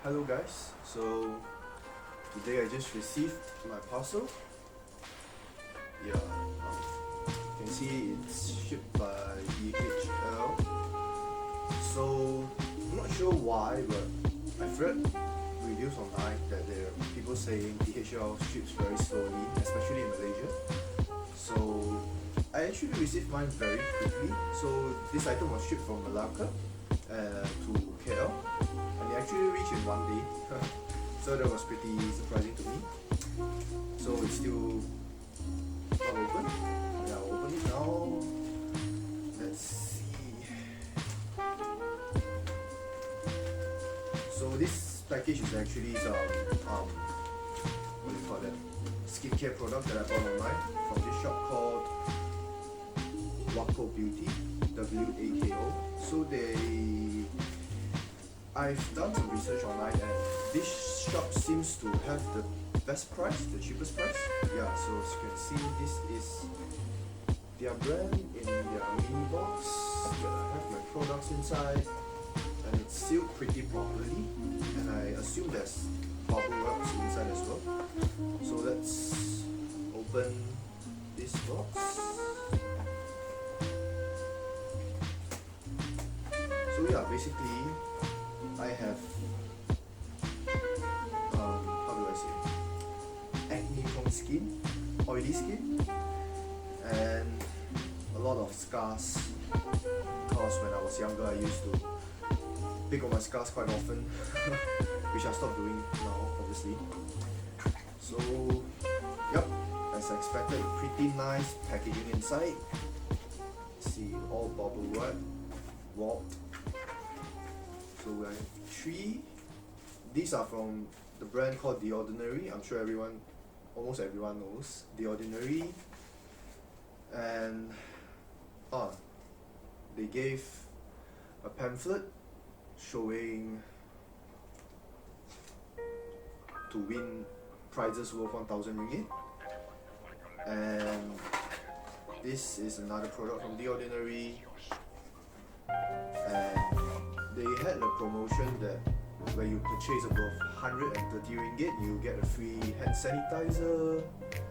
Hello guys, so today I just received my parcel. Yeah, you can see it's shipped by DHL. So I'm not sure why, but I've read reviews online that there are people saying DHL ships very slowly, especially in Malaysia. So I actually received mine very quickly. So this item was shipped from Malacca to KL, and it actually reached in one day. So that was pretty surprising to me. So it's still not open. Yeah, I'll open it now. Let's see. So this package is actually some what do you call that? Skincare product that I bought online from this shop called Wako Beauty, WAKO. So I've done some research online, and this shop seems to have the best price, the cheapest price. Yeah, so as you can see, this is their brand in their mini box. I have my products inside, and it's sealed pretty properly, and I assume there's bubble wraps inside as well. So let's open this box. So yeah, basically I have how do I say, acne prone skin, oily skin, and a lot of scars, because when I was younger I used to pick on my scars quite often, which I stopped doing now obviously. So yep, as I expected, pretty nice packaging inside. See, all bubble wrap, wrapped. So I have 3. These are from the brand called The Ordinary. I'm sure almost everyone knows The Ordinary. And they gave a pamphlet showing to win prizes worth 1,000 ringgit. And this is another product from The Ordinary. And they had a promotion that where you purchase above 130 ringgit, you get a free hand sanitizer.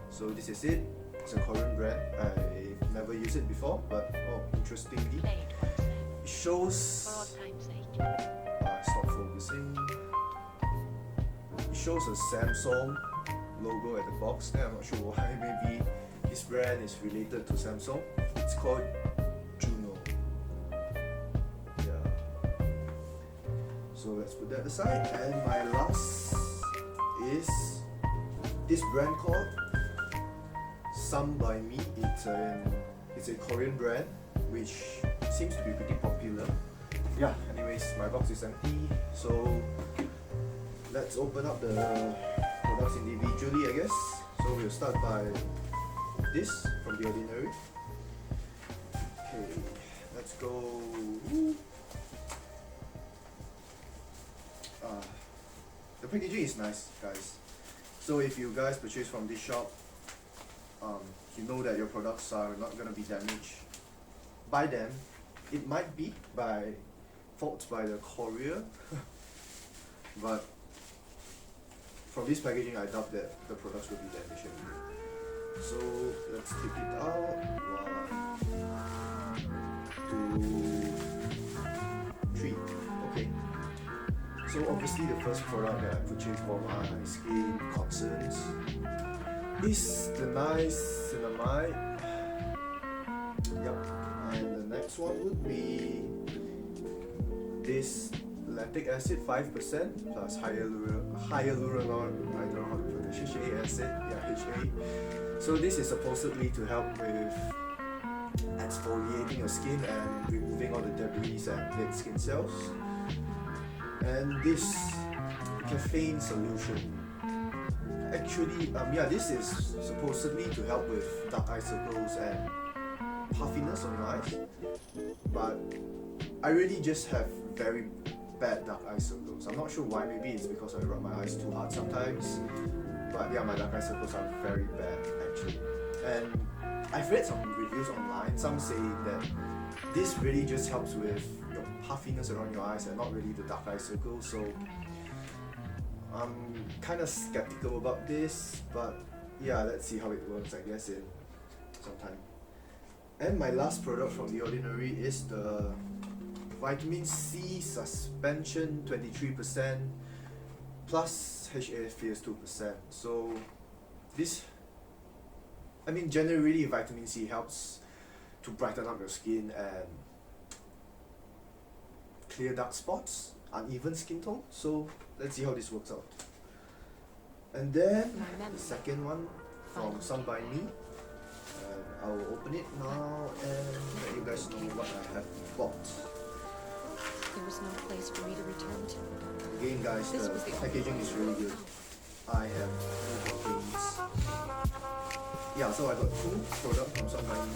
So this is it. It's a Korean brand. I've never used it before, but interestingly, it shows. Stop focusing. It shows a Samsung logo at the box. I'm not sure why. Maybe this brand is related to Samsung. It's called Juno. So let's put that aside. And my last is this brand called Some by Me. It's a Korean brand which seems to be pretty popular. Yeah, anyways, my box is empty. So let's open up the products individually, I guess. So we'll start by this from The Ordinary. Okay, let's go. The packaging is nice, guys. So if you guys purchase from this shop, you know that your products are not gonna be damaged by them. It might be by fault by the courier, but from this packaging, I doubt that the products will be damaged anyway. So let's take it out. 1, 2, 3. Okay. So obviously the first product that I purchased for my skin concerns is the Niacinamide. Yep. And the next one would be this Lactic Acid 5% plus hyaluronate, I don't know how to pronounce it, HA acid, yeah, HA. So this is supposedly to help with exfoliating your skin and removing all the debris and dead skin cells. And this Caffeine Solution, actually, this is supposedly to help with dark eye circles and puffiness on your eyes, but I really just have very bad dark eye circles. I'm not sure why. Maybe it's because I rub my eyes too hard sometimes, but yeah, my dark eye circles are very bad actually. And I've read some reviews online, some say that this really just helps with your puffiness around your eyes and not really the dark eye circles. So I'm kind of skeptical about this, but yeah, let's see how it works, I guess, in some time. And my last product from The Ordinary is the Vitamin C Suspension 23% plus AHA.BHA.PHA 2%. So this, I mean, generally vitamin C helps to brighten up your skin and clear dark spots, uneven skin tone. So let's see how this works out. And then the second one from Some By Me, and I'll open it now and let you guys know what I have bought. There was no place for me to return to. Again guys, the packaging is really good. I have no complaints. Yeah, so I got 2 products from Some By Me.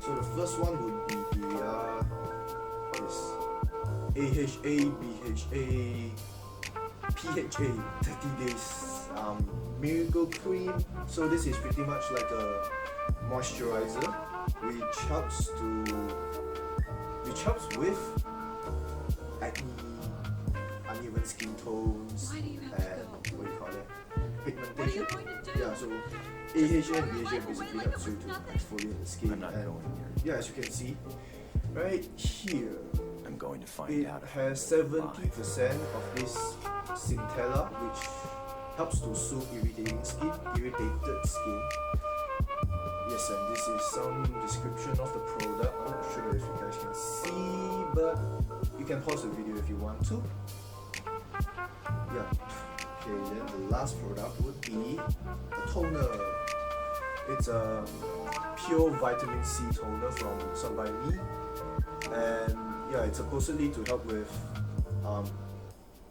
So the first one would be the AHA.BHA.PHA 30 days miracle cream. So this is pretty much like a moisturizer which helps with acne, uneven skin tones, and what do you call it, pigmentation. Yeah, so AHA and BHA basically helps you to exfoliate the skin. And yeah, as you can see right here, I'm going to find out. It has 70% of this centella, which helps to soothe irritated skin. Yes, and this is some description of the product. I'm not sure if you guys can see, but you can pause the video if you want to. Yeah. Okay, then the last product would be a toner. It's a pure vitamin C toner from Some By Me, and yeah, it's supposedly to help with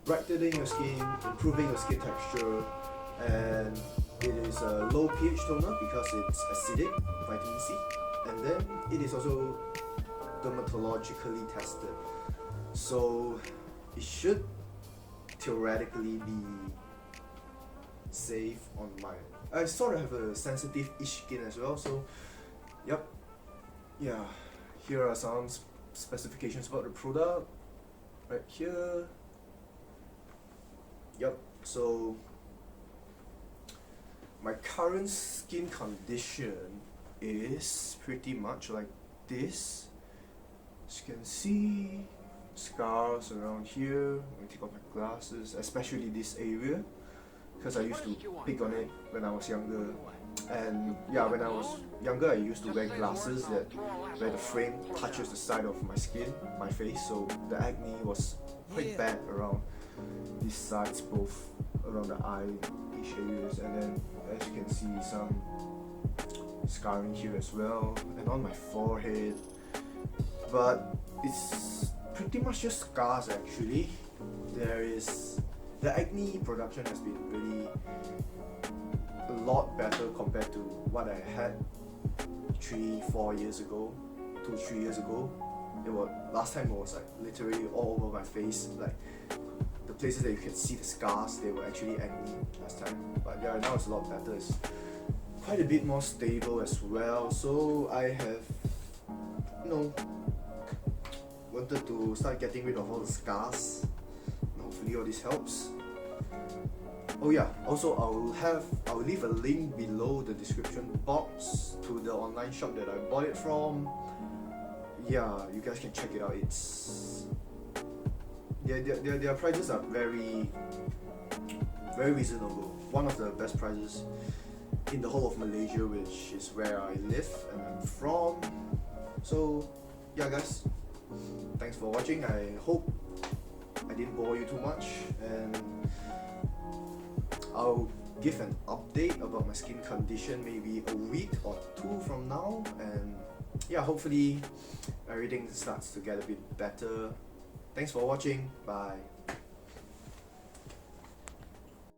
brightening your skin, improving your skin texture, and it is a low pH toner because it's acidic, vitamin C, and then it is also dermatologically tested, so it should theoretically be safe on my. I sort of have a sensitive-ish skin as well, so yep, yeah, here are some specifications about the product right here. Yep, so my current skin condition is pretty much like this. As you can see, scars around here. Let me take off my glasses, especially this area, because I used to pick on it when I was younger. And yeah, when I was younger, I used to wear glasses where the frame touches the side of my skin, my face, so the acne was quite bad around these sides, both around the eye-ish areas, and then as you can see, some scarring here as well, and on my forehead. But it's pretty much just scars actually. The acne production has been really a lot better compared to what I had 3-4 years ago, 2-3 years ago. Last time it was like literally all over my face, like the places that you can see the scars, they were actually acne last time. But yeah, now it's a lot better. It's quite a bit more stable as well. So I have, wanted to start getting rid of all the scars. Hopefully all this helps. Oh yeah, also I'll leave a link below the description box to the online shop that I bought it from. Yeah, you guys can check it out. Their prices are very reasonable. One of the best prices in the whole of Malaysia, which is where I live and I'm from. So yeah guys, thanks for watching. I hope I didn't bore you too much, and I'll give an update about my skin condition maybe a week or 2 from now, and yeah, hopefully everything starts to get a bit better. Thanks for watching. Bye.